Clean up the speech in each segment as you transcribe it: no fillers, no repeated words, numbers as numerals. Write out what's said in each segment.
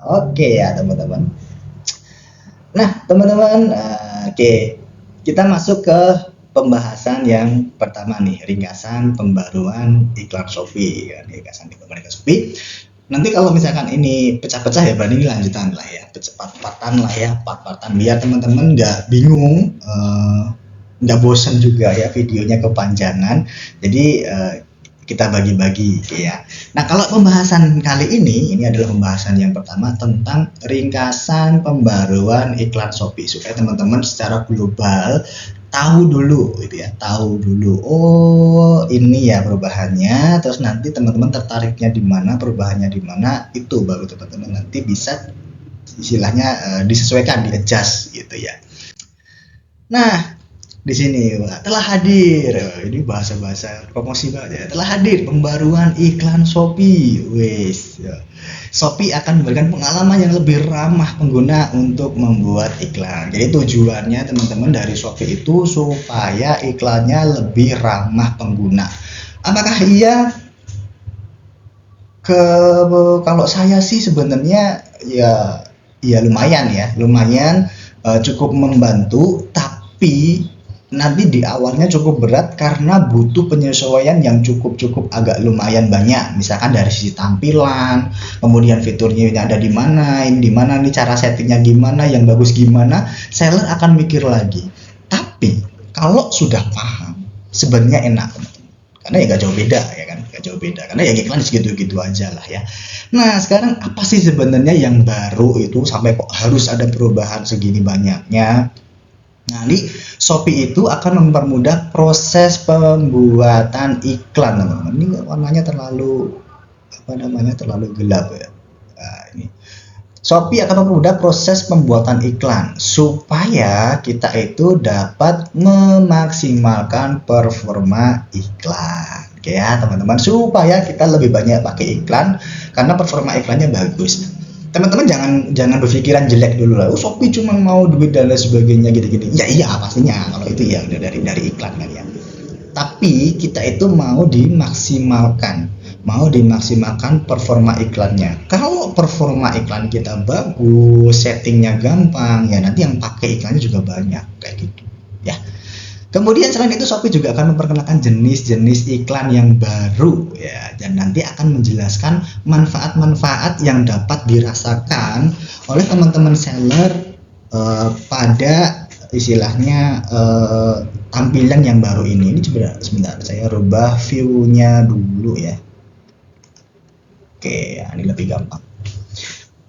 Oke ya teman-teman. Nah teman-teman, oke, kita masuk ke pembahasan yang pertama nih, ringkasan pembaruan iklan Shopee. Ya, ringkasan pembaruan iklan Shopee. Nanti kalau misalkan ini pecah-pecah ya berarti ini lanjutan lah ya, part-partan lah ya, part-partan biar teman-teman nggak bingung, nggak bosan juga ya videonya kepanjangan. Jadi kita bagi-bagi ya. Nah, kalau pembahasan kali ini adalah pembahasan yang pertama tentang ringkasan pembaruan iklan Shopee supaya teman-teman secara global tahu dulu gitu ya, tahu dulu. Oh, ini ya perubahannya. Terus nanti teman-teman tertariknya di mana, perubahannya di mana, itu baru teman-teman nanti bisa istilahnya disesuaikan, di-adjust gitu ya. Nah, di sini telah hadir, ini bahasa-bahasa promosi banget ya, telah hadir pembaruan iklan Shopee. Wes ya. Shopee akan memberikan pengalaman yang lebih ramah pengguna untuk membuat iklan. Jadi tujuannya teman-teman dari Shopee itu supaya iklannya lebih ramah pengguna. Apakah iya? Kalau saya sih sebenarnya ya lumayan cukup membantu, tapi nanti di awalnya cukup berat karena butuh penyesuaian yang cukup agak lumayan banyak. Misalkan dari sisi tampilan, kemudian fiturnya ada di mana nih, cara settingnya gimana, yang bagus gimana, seller akan mikir lagi. Tapi kalau sudah paham, sebenarnya enak, karena ya gak jauh beda ya kan, gak jauh beda karena ya iklan segitu-gitu aja lah ya. Nah sekarang apa sih sebenarnya yang baru itu sampai kok harus ada perubahan segini banyaknya? Nah, ini Shopee itu akan mempermudah proses pembuatan iklan, teman-teman. Ini warnanya terlalu terlalu gelap ya. Nah, ini Shopee akan mempermudah proses pembuatan iklan supaya kita itu dapat memaksimalkan performa iklan. Oke ya, teman-teman, supaya kita lebih banyak pakai iklan karena performa iklannya bagus. Teman-teman jangan berpikiran jelek dulu lah. Oh, Shopee cuma mau duit dan lain sebagainya gitu-gitu. Ya iya pastinya kalau itu ya udah dari iklan kan ya. Tapi kita itu mau dimaksimalkan performa iklannya. Kalau performa iklan kita bagus, settingnya gampang, ya nanti yang pakai iklannya juga banyak kayak gitu ya. Kemudian selain itu Shopee juga akan memperkenalkan jenis-jenis iklan yang baru ya, dan nanti akan menjelaskan manfaat-manfaat yang dapat dirasakan oleh teman-teman seller pada istilahnya tampilan yang baru ini. Ini sebentar saya rubah view-nya dulu ya. Oke, ya, ini lebih gampang.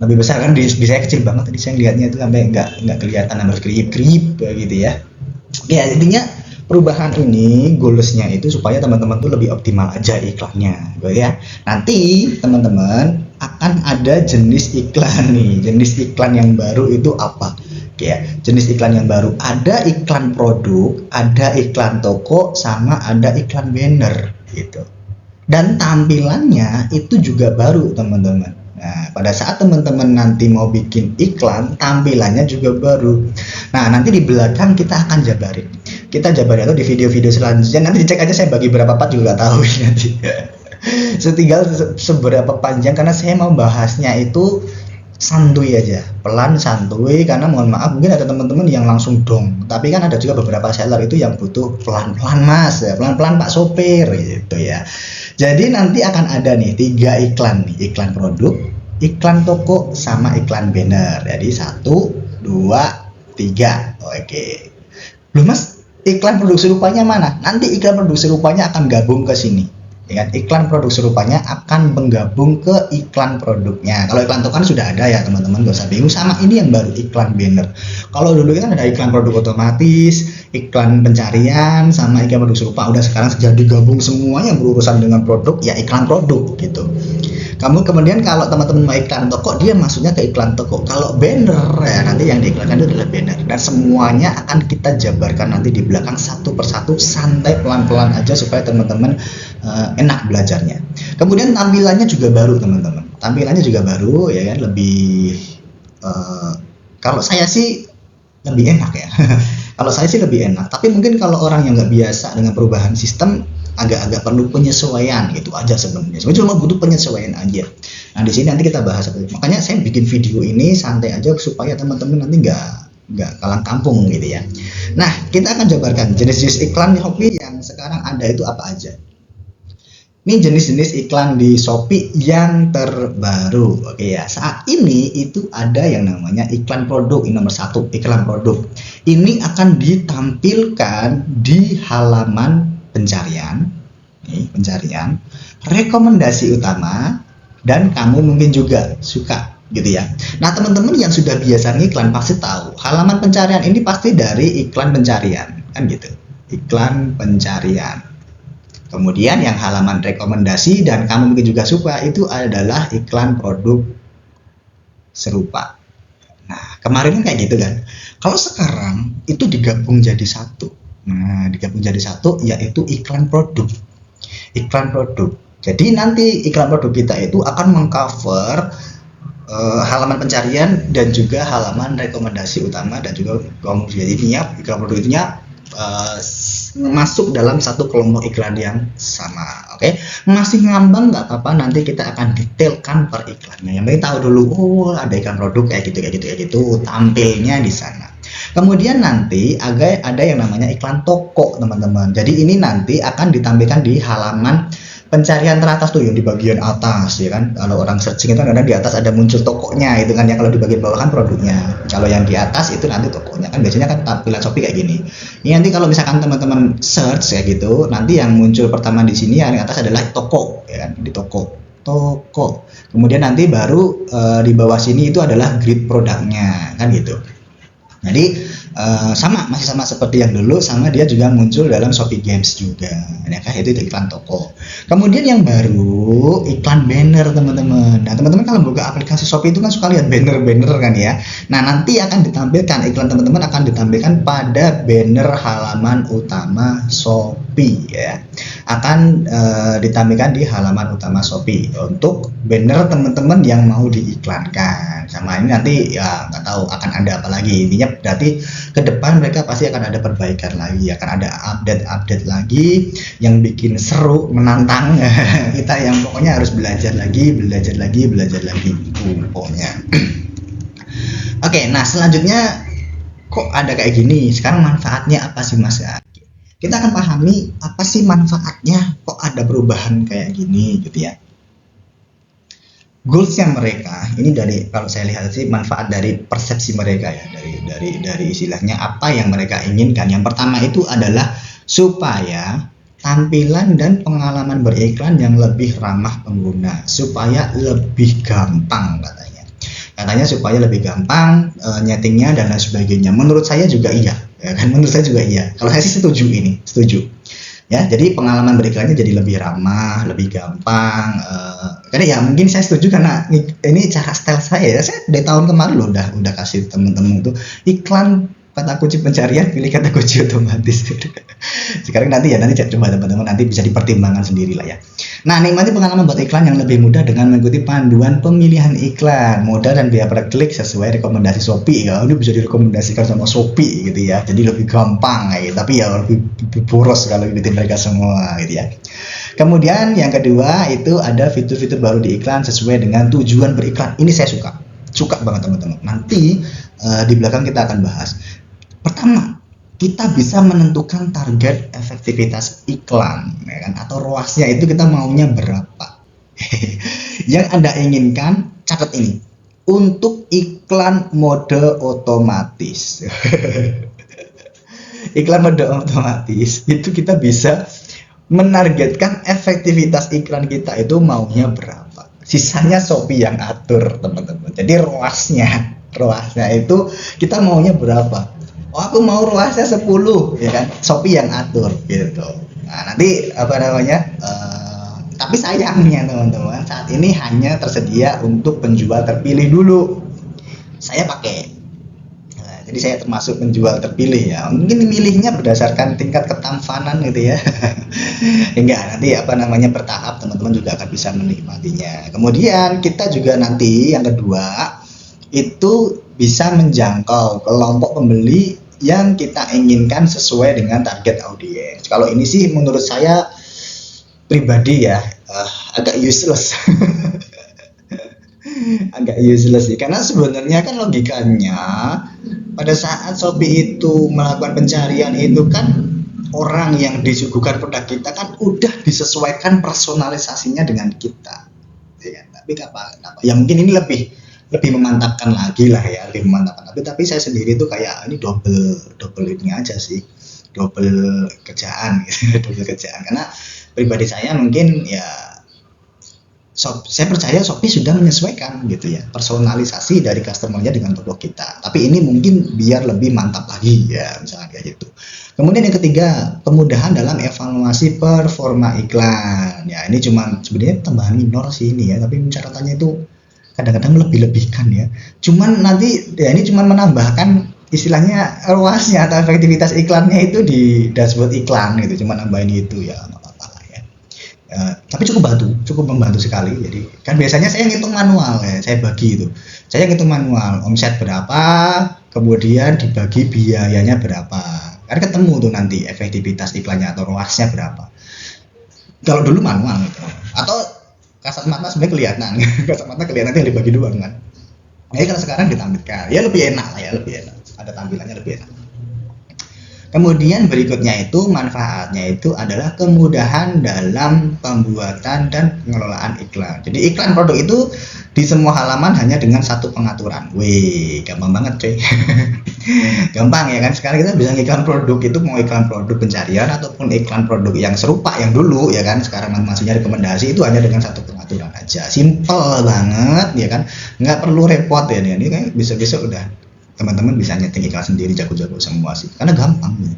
Lebih besar kan, di saya kecil banget tadi saya lihatnya itu sampai nggak kelihatan, harus kerip-kerip gitu ya. Ya intinya perubahan ini goalsnya itu supaya teman-teman tuh lebih optimal aja iklannya gitu ya. Nanti teman-teman akan ada jenis iklan nih, jenis iklan yang baru itu apa ya, jenis iklan yang baru ada iklan produk, ada iklan toko, sama ada iklan banner gitu, dan tampilannya itu juga baru teman-teman. Nah, pada saat teman-teman nanti mau bikin iklan, tampilannya juga baru. Nah, nanti di belakang kita akan jabarin. Kita jabarin atau di video-video selanjutnya. Nanti dicek aja saya bagi berapa part juga nggak tahu nanti. Setinggal seberapa panjang karena saya mau bahasnya itu santuy aja, pelan santuy, karena mohon maaf mungkin ada teman-teman yang langsung dong. Tapi kan ada juga beberapa seller itu yang butuh pelan-pelan mas, ya, pelan-pelan pak sopir gitu ya. Jadi nanti akan ada nih 3 iklan nih, iklan produk, iklan toko, sama iklan banner. Jadi 1, 2, 3. Oke. Belum mas, iklan produk serupanya mana? Nanti iklan produk serupanya akan gabung ke sini. Ya, iklan produk serupanya akan menggabung ke iklan produknya. Kalau iklan toko kan sudah ada ya teman-teman, gak usah bingung. Sama ini yang baru iklan banner. Kalau dulu kan ada iklan produk otomatis, iklan pencarian, sama iklan produk serupa. Udah sekarang jadi gabung semuanya berurusan dengan produk, ya iklan produk gitu. Kemudian kalau teman-teman mau iklan toko, dia masuknya ke iklan toko. Kalau banner ya nanti yang diiklankan itu adalah banner, dan semuanya akan kita jabarkan nanti di belakang satu persatu, santai pelan-pelan aja supaya teman-teman enak belajarnya. Kemudian tampilannya juga baru teman-teman, tampilannya juga baru ya kan, lebih kalau saya sih lebih enak ya. Kalau saya sih lebih enak, tapi mungkin kalau orang yang nggak biasa dengan perubahan sistem, agak-agak perlu penyesuaian, itu aja sebenarnya. Cuma butuh penyesuaian aja. Nah di sini nanti kita bahas seperti itu. Makanya saya bikin video ini santai aja supaya teman-teman nanti nggak kalang kampung gitu ya. Nah kita akan jabarkan jenis-jenis iklan di Shopee yang sekarang ada itu apa aja. Ini jenis-jenis iklan di Shopee yang terbaru. Oke ya, saat ini itu ada yang namanya iklan produk. Ini nomor 1, iklan produk. Ini akan ditampilkan di halaman pencarian. Nih, pencarian, rekomendasi utama, dan kamu mungkin juga suka gitu ya. Nah, teman-teman yang sudah biasa ngiklan pasti tahu, halaman pencarian ini pasti dari iklan pencarian, kan gitu. Iklan pencarian. Kemudian yang halaman rekomendasi dan kamu mungkin juga suka itu adalah iklan produk serupa. Nah, kemarin kayak gitu kan. Kalau sekarang itu digabung jadi satu. Nah, digabung jadi satu yaitu iklan produk. Iklan produk. Jadi nanti iklan produk kita itu akan mengcover halaman pencarian dan juga halaman rekomendasi utama dan juga kemudian ininya iklan produk itunya masuk dalam satu kelompok iklan yang sama. Oke, masih ngambang nggak apa-apa, nanti kita akan detailkan per iklannya. Yang penting tahu dulu, oh ada iklan produk kayak gitu, tampilnya di sana. Kemudian nanti ada yang namanya iklan toko, teman-teman. Jadi ini nanti akan ditampilkan di halaman pencarian teratas tuh, yang di bagian atas ya kan. Kalau orang searching itu kadang di atas ada muncul tokonya itu kan ya, kalau di bagian bawah kan produknya. Kalau yang di atas itu nanti tokonya kan, biasanya kan tampilan Shopee kayak gini. Ini nanti kalau misalkan teman-teman search kayak gitu, nanti yang muncul pertama di sini yang di atas adalah toko ya kan, di toko. Kemudian nanti baru di bawah sini itu adalah grid produknya kan gitu. Jadi masih sama seperti yang dulu, sama dia juga muncul dalam Shopee Games juga ya kan, itu iklan toko. Kemudian yang baru iklan banner, teman-teman. Nah, teman-teman kalau buka aplikasi Shopee itu kan suka lihat banner kan ya. Nah, nanti akan ditampilkan iklan, teman-teman akan ditampilkan pada banner halaman utama Shopee ya. Akan ditampilkan di halaman utama Shopee untuk banner teman-teman yang mau diiklankan. Sama ini nanti ya nggak tahu akan ada apa lagi. Intinya berarti ke depan mereka pasti akan ada perbaikan lagi, akan ada update lagi yang bikin seru, menantang. Kita yang pokoknya harus belajar lagi pokoknya. Oke, nah selanjutnya kok ada kayak gini, sekarang manfaatnya apa sih Mas? Kita akan pahami apa sih manfaatnya kok ada perubahan kayak gini gitu ya. Goalsnya mereka ini, dari kalau saya lihat sih manfaat dari persepsi mereka ya, dari istilahnya apa yang mereka inginkan. Yang pertama itu adalah supaya tampilan dan pengalaman beriklan yang lebih ramah pengguna, supaya lebih gampang katanya supaya lebih gampang nyetingnya dan lain sebagainya. Menurut saya juga iya ya kan, menurut saya juga iya. Kalau saya sih setuju ya. Jadi pengalaman beriklannya jadi lebih ramah, lebih gampang. Karena ya mungkin saya setuju karena ini cara style saya ya. Saya dari tahun kemarin loh udah kasih temen-temen itu iklan kata kunci pencarian, pilih kata kunci otomatis. Sekarang nanti coba teman-teman nanti bisa dipertimbangkan sendiri lah ya. Nah, nikmati pengalaman buat iklan yang lebih mudah dengan mengikuti panduan pemilihan iklan, mudah dan biaya per klik sesuai rekomendasi Shopee. Ya, ini bisa direkomendasikan sama Shopee gitu ya. Jadi lebih gampang gitu, tapi ya lebih boros kalau ikutin mereka semua gitu ya. Kemudian yang kedua itu ada fitur-fitur baru di iklan sesuai dengan tujuan beriklan. Ini saya suka banget teman-teman. Nanti di belakang kita akan bahas. Pertama, kita bisa menentukan target efektivitas iklan ya kan, atau ROAS-nya itu kita maunya berapa. Yang Anda inginkan, catat ini, untuk iklan mode otomatis. Iklan mode otomatis itu kita bisa menargetkan efektivitas iklan kita itu maunya berapa. Sisanya Shopee yang atur, teman-teman. Jadi ROAS-nya itu kita maunya berapa. Oh, aku mau ROAS-nya 10 ya kan, Shopee yang atur gitu. Nah, nanti tapi sayangnya teman-teman, saat ini hanya tersedia untuk penjual terpilih dulu. Saya pakai. Nah, jadi saya termasuk penjual terpilih ya. Mungkin milihnya berdasarkan tingkat ketampanan gitu ya. Enggak, nanti bertahap, teman-teman juga akan bisa menikmatinya. Kemudian kita juga nanti yang kedua itu bisa menjangkau kelompok pembeli yang kita inginkan sesuai dengan target audiens. Kalau ini sih menurut saya pribadi ya, agak useless. Agak useless sih, karena sebenarnya kan logikanya pada saat Shopee itu melakukan pencarian itu kan orang yang disuguhkan produk kita kan udah disesuaikan personalisasinya dengan kita, ya kan? Tapi apa ya, mungkin ini lebih lebih memantapkan lagi lah ya, lebih memantapkan. Tapi saya sendiri tuh kayak ini double double ini aja sih, double kerjaan gitu. Double kerjaan, karena pribadi saya mungkin ya, saya percaya Shopee sudah menyesuaikan gitu ya, personalisasi dari customernya dengan toko kita. Tapi ini mungkin biar lebih mantap lagi ya, misalnya kayak gitu. Kemudian yang ketiga, kemudahan dalam evaluasi performa iklan. Ya ini cuma sebenarnya tambahan minor sih ini ya, tapi catatannya itu kadang-kadang lebih-lebihkan ya. Cuman nanti ya ini cuman menambahkan istilahnya luasnya atau efektivitas iklannya itu di dashboard iklan gitu, cuma nambahin itu ya. Tapi cukup membantu sekali. Jadi kan biasanya saya ngitung manual ya, saya bagi itu, saya ngitung manual omset berapa, kemudian dibagi biayanya berapa, kan ketemu tuh nanti efektivitas iklannya atau ROAS-nya berapa. Kalau dulu manual gitu, atau kasat mata sebenarnya kelihatan. Kasat mata kelihatan yang dibagi dua kan. Nah, kalau sekarang ditampilkan ya lebih enak lah ya, lebih enak, ada tampilannya lebih enak. Kemudian berikutnya itu manfaatnya itu adalah kemudahan dalam pembuatan dan pengelolaan iklan. Jadi iklan produk itu di semua halaman hanya dengan satu pengaturan. Wih, gampang banget cuy. Gampang ya kan, sekarang kita bisa iklan produk itu, mau iklan produk pencarian ataupun iklan produk yang serupa yang dulu ya kan, sekarang masihnya rekomendasi itu hanya dengan satu pengaturan aja. Simple banget ya kan, nggak perlu repot ya, ini kayak bisa-bisa udah teman-teman bisa nyeting iklan sendiri, jago-jago semua sih, karena gampang ya.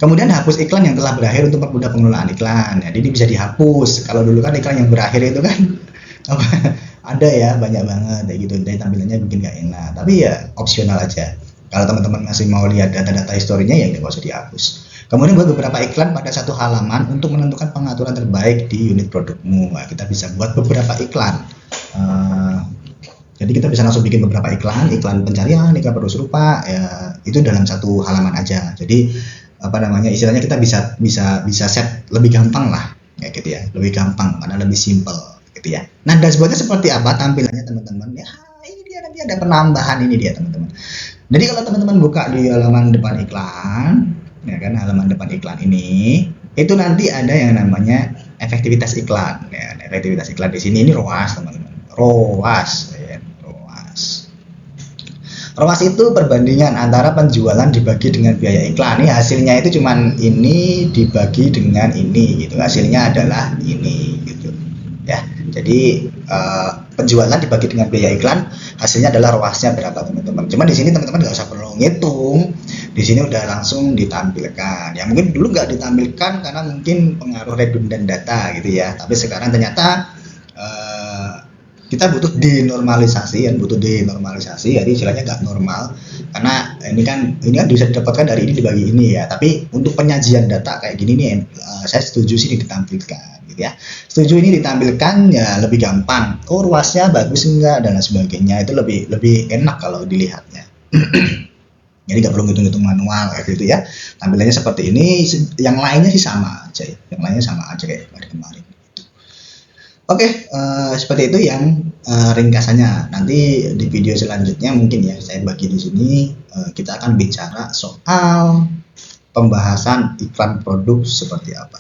Kemudian hapus iklan yang telah berakhir untuk mempermudah pengelolaan iklan. Jadi ini bisa dihapus. Kalau dulu kan iklan yang berakhir itu kan ada ya banyak banget ya gitu, dari tampilannya bikin gak enak. Tapi ya opsional aja. Kalau teman-teman masih mau lihat data-data historinya ya nggak usah dihapus. Kemudian buat beberapa iklan pada satu halaman untuk menentukan pengaturan terbaik di unit produkmu. Nah, kita bisa buat beberapa iklan. Jadi kita bisa langsung bikin beberapa iklan pencarian, iklan produk serupa, ya itu dalam satu halaman aja. Jadi apa namanya, istilahnya kita bisa set lebih gampang lah, kayak gitu ya, lebih gampang karena lebih simple, gitu ya. Nah dashboardnya seperti apa tampilannya teman-teman? Ya ini dia, nanti ada penambahan ini dia teman-teman. Jadi kalau teman-teman buka di halaman depan iklan, ya kan, halaman depan iklan ini, itu nanti ada yang namanya efektivitas iklan. Ya, efektivitas iklan di sini ini ROAS teman-teman, ROAS. ROAS itu perbandingan antara penjualan dibagi dengan biaya iklan. Ini hasilnya itu cuman ini dibagi dengan ini gitu. Hasilnya adalah ini gitu. Ya. Jadi penjualan dibagi dengan biaya iklan, hasilnya adalah ROAS-nya berapa teman-teman. Cuman di sini teman-teman nggak usah perlu ngitung. Di sini udah langsung ditampilkan. Ya mungkin dulu nggak ditampilkan karena mungkin pengaruh redundan data gitu ya. Tapi sekarang ternyata kita butuh denormalisasi, jadi istilahnya nggak normal, karena ini kan bisa didapatkan dari ini dibagi ini ya. Tapi untuk penyajian data kayak gini nih, saya setuju sih ditampilkan gitu ya. Setuju ini ditampilkan ya, lebih gampang. Oh ruasnya bagus enggak dan lain sebagainya, itu lebih enak kalau dilihatnya. Jadi nggak perlu ngitung-ngitung manual kayak gitu ya. Tampilannya seperti ini, yang lainnya sih sama aja ya. Yang lainnya sama aja kayak kemarin. Oke, seperti itu yang ringkasannya. Nanti di video selanjutnya mungkin ya saya bagi di sini, kita akan bicara soal pembahasan iklan produk seperti apa.